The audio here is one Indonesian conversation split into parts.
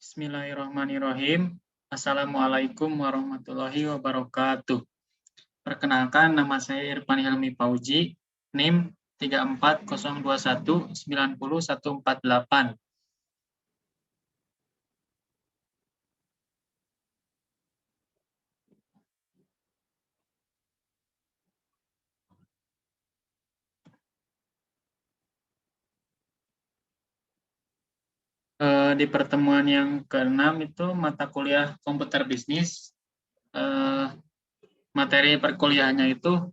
Bismillahirrahmanirrahim. Assalamualaikum warahmatullahi wabarakatuh. Perkenalkan, nama saya Irfan Hilmi Fauzi, NIM 34021900148. Di pertemuan yang ke-6 itu mata kuliah komputer bisnis. Materi perkuliahannya itu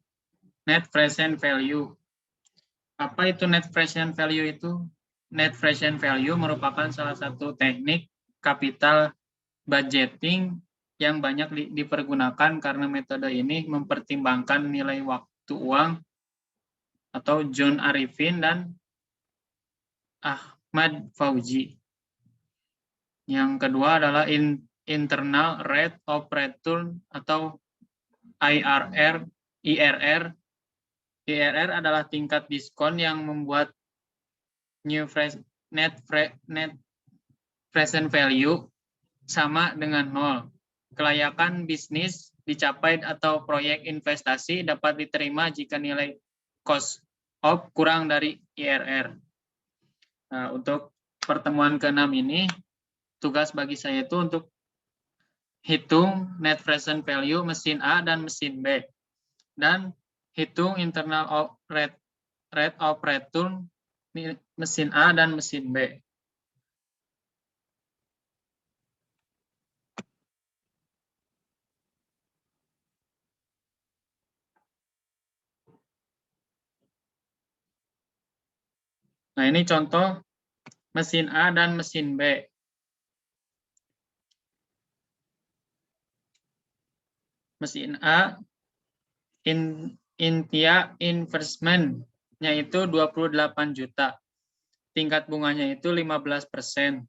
Net Present Value. Apa itu Net Present Value itu? Net Present Value merupakan salah satu teknik capital budgeting yang banyak dipergunakan karena metode ini mempertimbangkan nilai waktu uang atau John Arifin dan Ahmad Fauzi. Yang kedua adalah internal rate of return atau IRR. IRR adalah tingkat diskon yang membuat net present value sama dengan 0. Kelayakan bisnis dicapai atau proyek investasi dapat diterima jika nilai cost of kurang dari IRR. Nah, untuk pertemuan ke-6 ini, tugas bagi saya itu untuk hitung net present value mesin A dan mesin B. Dan hitung internal rate of return mesin A dan mesin B. Nah, ini contoh mesin A dan mesin B. Mesin A, Intia investment-nya itu 28 juta. Tingkat bunganya itu 15%.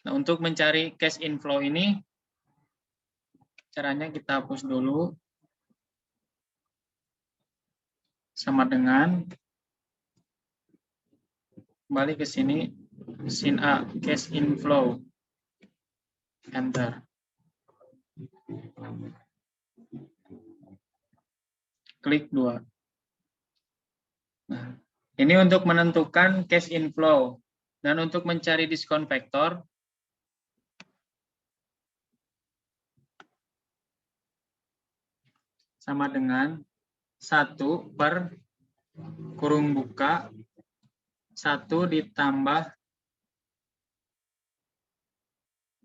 Nah, untuk mencari cash inflow ini, caranya kita hapus dulu. Sama dengan, kembali ke sini, mesin A, cash inflow. Enter. Klik 2. Nah, ini untuk menentukan cash inflow. Dan untuk mencari diskon vektor, sama dengan 1 per kurung buka 1 ditambah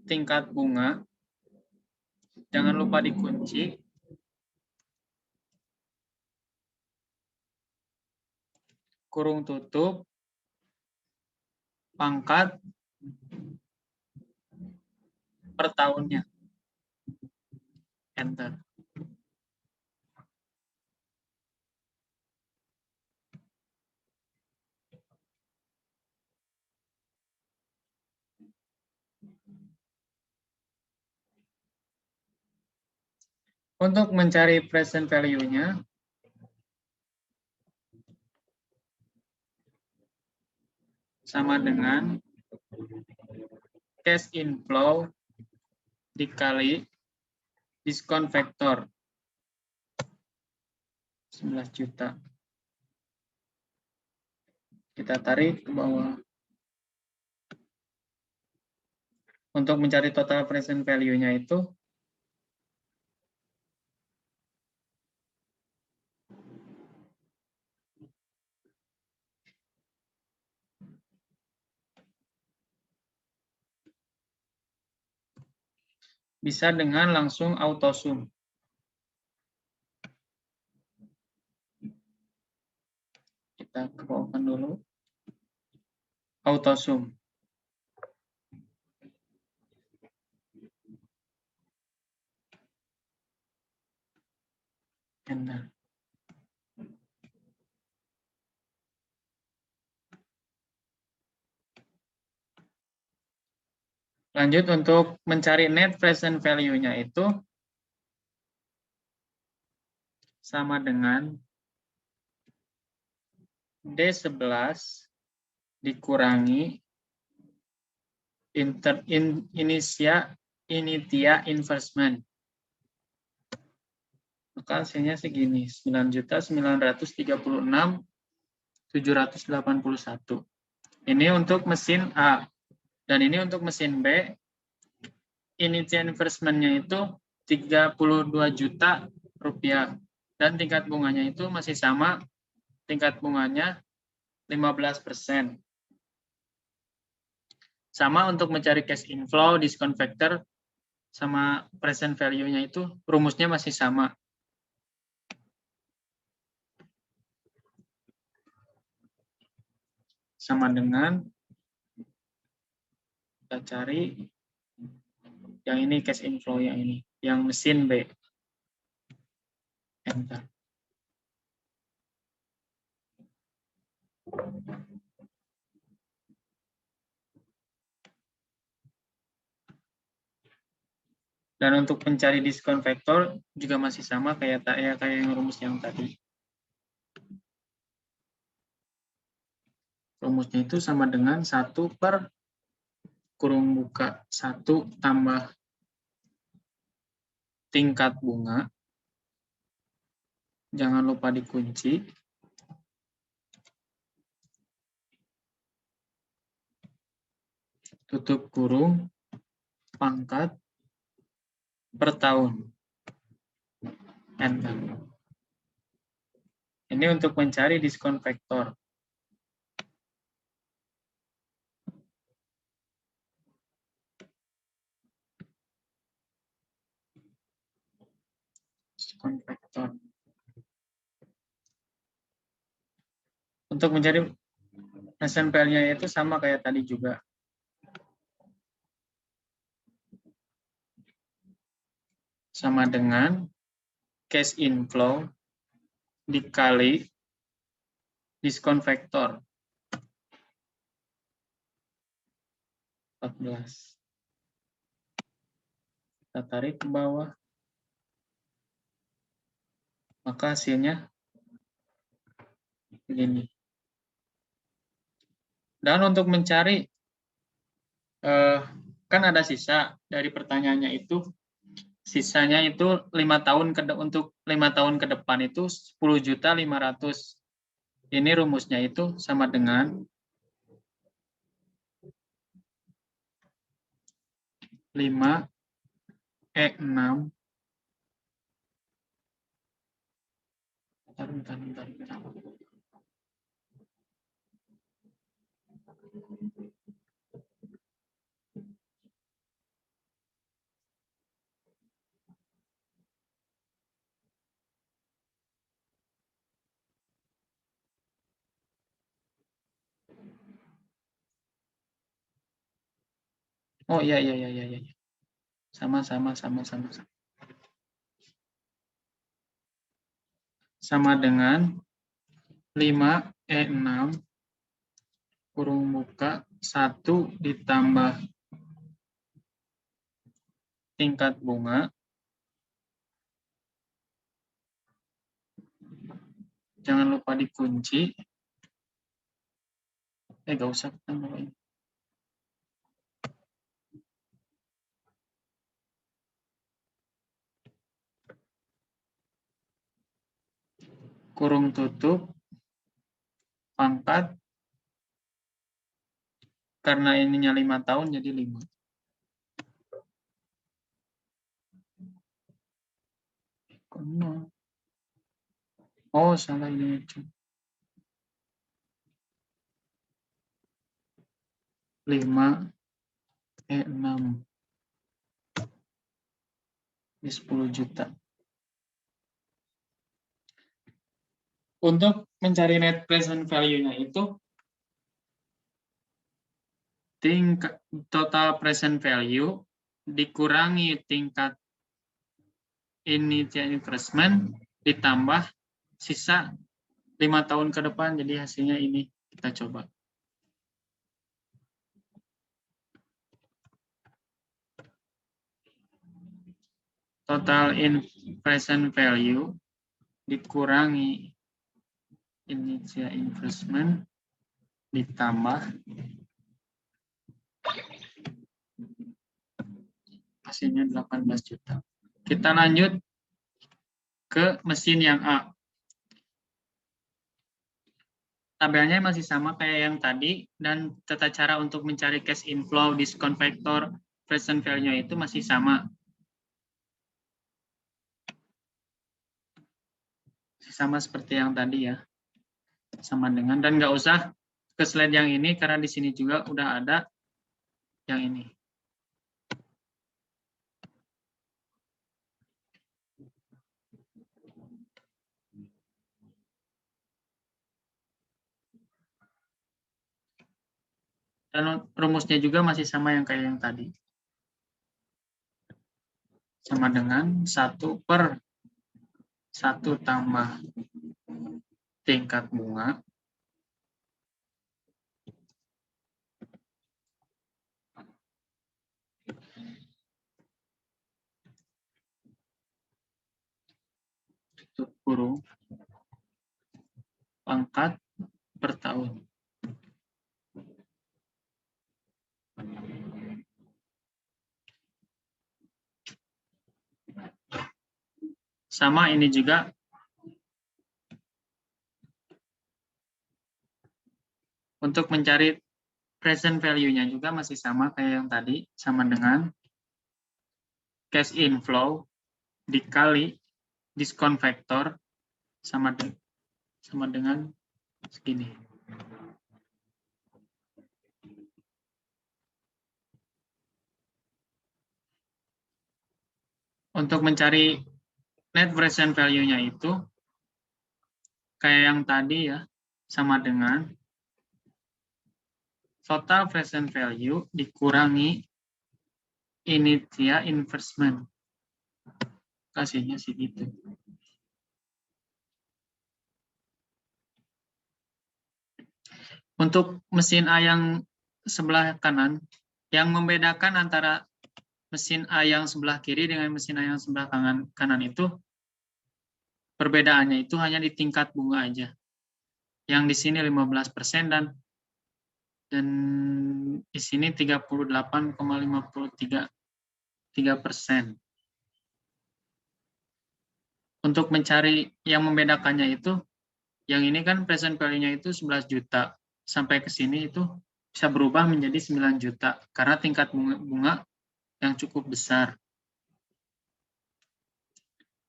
tingkat bunga. Jangan lupa dikunci. Kurung tutup pangkat per tahunnya. Enter. Untuk mencari present value-nya, sama dengan cash inflow dikali diskon vektor 11 juta. Kita tarik ke bawah. Untuk mencari total present value-nya itu bisa dengan langsung auto sum. Kita kebawahkan dulu. Auto sum. Enter. Lanjut untuk mencari net present value-nya itu sama dengan D11 dikurangi Initia investment. Maka hasilnya segini, 9.936.781. Ini untuk mesin A. Dan ini untuk mesin B. Initial investment-nya itu 32 juta rupiah. Dan tingkat bunganya itu masih sama. Tingkat bunganya 15%. Sama untuk mencari cash inflow, discount factor, sama present value-nya itu rumusnya masih sama. Sama dengan, kita cari yang ini cash inflow, yang ini, yang mesin B. Enter. Dan untuk mencari diskon faktor juga masih sama kayak yang rumus yang tadi. Rumusnya itu sama dengan 1 per kurung buka 1 tambah tingkat bunga. Jangan lupa dikunci. Tutup kurung pangkat per tahun. Enter. Ini untuk mencari diskon faktor. Diskon faktor. Untuk mencari present value-nya itu sama kayak tadi juga. Sama dengan cash inflow dikali diskon faktor 14. Kita tarik ke bawah. Maka hasilnya begini. Dan untuk mencari, kan ada sisa dari pertanyaannya itu, sisanya itu 5 tahun untuk 5 tahun ke depan itu 10.500.000. Ini rumusnya itu sama dengan 5E6. Bentar. Oh iya. Sama. Sama dengan 5E6 kurung buka 1 ditambah tingkat bunga. Jangan lupa dikunci. Gak usah. Kurung tutup pangkat, karena ininya 5 tahun jadi 5. Oh, salah ini. 5E6 ini 10 juta. Untuk mencari net present value-nya itu tingkat total present value dikurangi tingkat initial investment ditambah sisa 5 tahun ke depan, jadi hasilnya ini. Kita coba. Total present value dikurangi initial investment ditambah Hasilnya 18 juta. Kita lanjut ke mesin yang A. Tabelnya masih sama kayak yang tadi, dan tata cara untuk mencari cash inflow, discount factor, present value itu masih sama. Sama seperti yang tadi ya. Sama dengan, dan nggak usah ke slide yang ini, karena di sini juga udah ada yang ini. Dan rumusnya juga masih sama yang kayak yang tadi. Sama dengan 1 per 1 tambah tingkat bunga tutup kurung pangkat per tahun. Sama ini juga untuk mencari present value-nya juga masih sama kayak yang tadi, sama dengan cash inflow dikali discount factor sama dengan segini. Untuk mencari net present value-nya itu kayak yang tadi ya, sama dengan total present value dikurangi initial investment. Kasihnya segitu. Untuk mesin A yang sebelah kanan, yang membedakan antara mesin A yang sebelah kiri dengan mesin A yang sebelah kanan itu, perbedaannya itu hanya di tingkat bunga aja. Yang di sini 15% dan di sini 38,53%. Untuk mencari yang membedakannya itu, yang ini kan present value-nya itu 11 juta. Sampai ke sini itu bisa berubah menjadi 9 juta karena tingkat bunga yang cukup besar.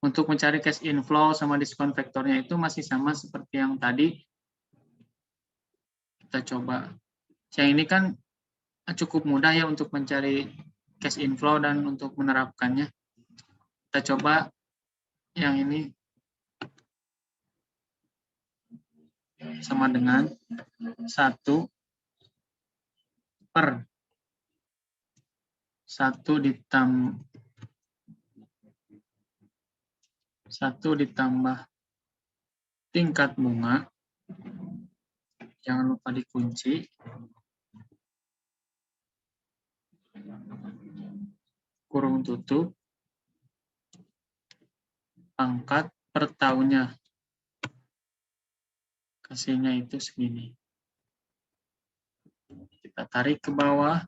Untuk mencari cash inflow sama discount factor-nya itu masih sama seperti yang tadi. Kita coba. Yang ini kan cukup mudah ya untuk mencari cash inflow dan untuk menerapkannya. Kita coba yang ini sama dengan 1 per 1 ditambah tingkat bunga, jangan lupa dikunci, kurung tutup, pangkat per tahunnya. Kasihnya itu segini. Kita tarik ke bawah.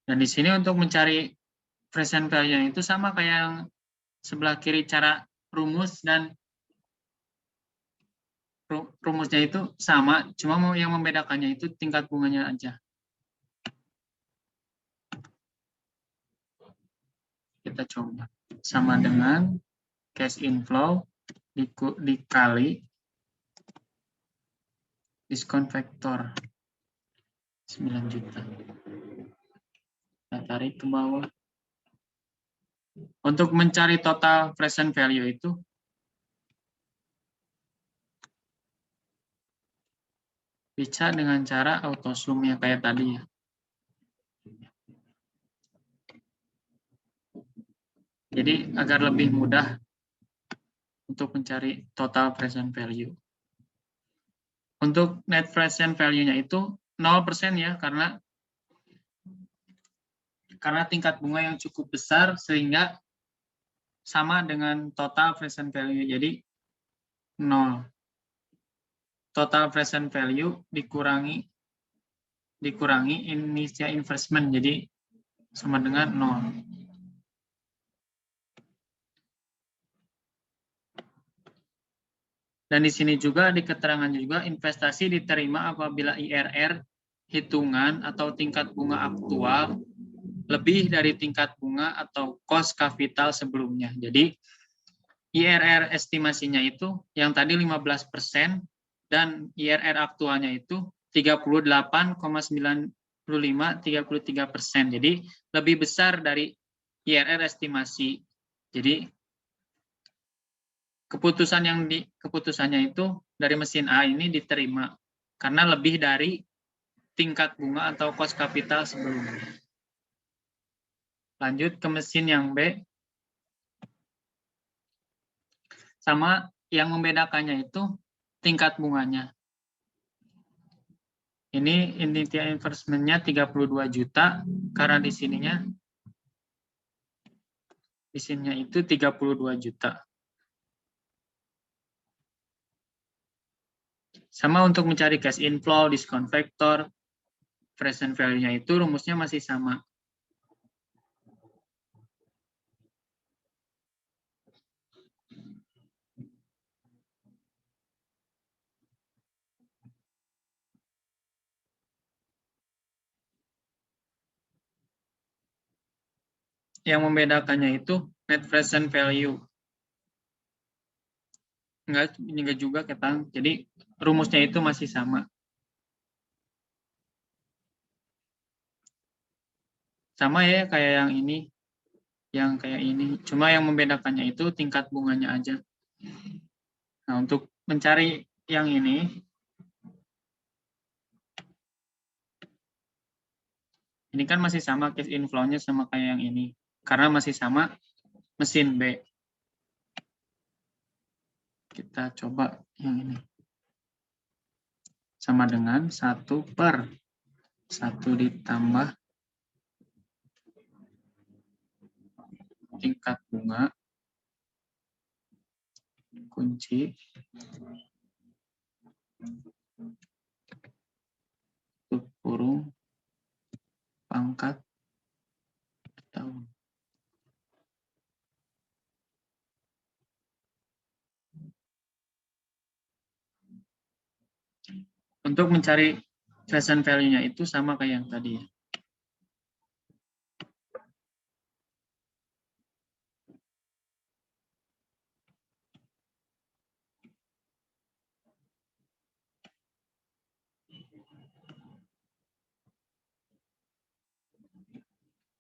Dan di sini untuk mencari present value itu sama kayak yang sebelah kiri, cara rumus dan rumusnya itu sama, cuma yang membedakannya itu tingkat bunganya aja. Kita coba. Sama dengan cash inflow dikali discount factor 9 juta. Kita tarik ke bawah. Untuk mencari total present value itu, bisa dengan cara auto sum yang kayak tadi ya. Jadi agar lebih mudah untuk mencari total present value. Untuk net present value-nya itu 0% ya, karena tingkat bunga yang cukup besar sehingga sama dengan total present value. Jadi 0. Total present value dikurangi dikurangi initial investment, jadi sama dengan 0. Dan di sini juga di keterangan juga investasi diterima apabila IRR hitungan atau tingkat bunga aktual lebih dari tingkat bunga atau cost kapital sebelumnya. Jadi IRR estimasinya itu yang tadi 15% dan IRR aktualnya itu 38,95-33%. Jadi lebih besar dari IRR estimasi. Jadi keputusannya itu dari mesin A ini diterima karena lebih dari tingkat bunga atau cost kapital sebelumnya. Lanjut ke mesin yang B. Sama yang membedakannya itu tingkat bunganya. Ini initial investment-nya 32 juta karena di sininya itu 32 juta. Sama untuk mencari cash inflow, discount factor, present value-nya itu rumusnya masih sama. Yang membedakannya itu net present value. Enggak juga ketang. Jadi rumusnya itu masih sama. Sama ya kayak yang ini. Yang kayak ini. Cuma yang membedakannya itu tingkat bunganya aja. Nah, untuk mencari yang ini kan masih sama cash inflow-nya sama kayak yang ini. Karena masih sama mesin B. Kita coba yang ini. Sama dengan 1/1 ditambah tingkat bunga kunci tutup kurung pangkat tahun. Untuk mencari present value-nya itu sama kayak yang tadi ya.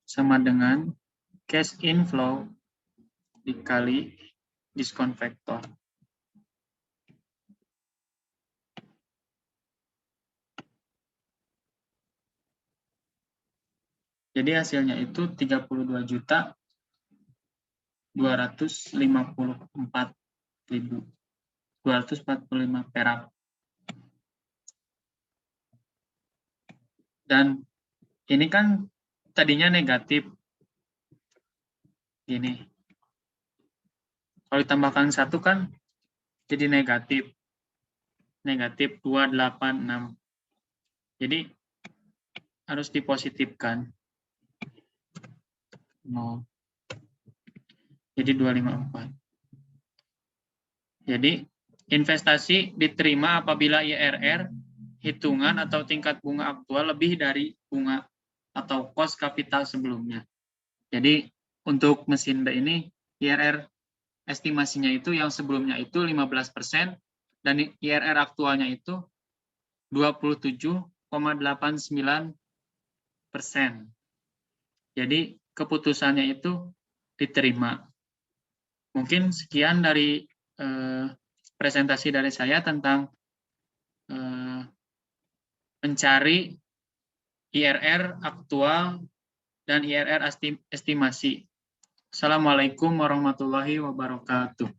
Sama dengan cash inflow dikali discount factor. Jadi hasilnya itu 32.254.245 perak. Dan ini kan tadinya negatif. Gini. Kalau ditambahkan 1 kan jadi negatif. Negatif 286. Jadi harus dipositifkan. 0. Jadi 254. Jadi investasi diterima apabila IRR hitungan atau tingkat bunga aktual lebih dari bunga atau cost kapital sebelumnya. Jadi untuk mesin B ini IRR estimasinya itu yang sebelumnya itu 15% dan IRR aktualnya itu 27,89%. Jadi keputusannya itu diterima. Mungkin sekian dari presentasi dari saya tentang mencari IRR aktual dan IRR estimasi. Assalamualaikum warahmatullahi wabarakatuh.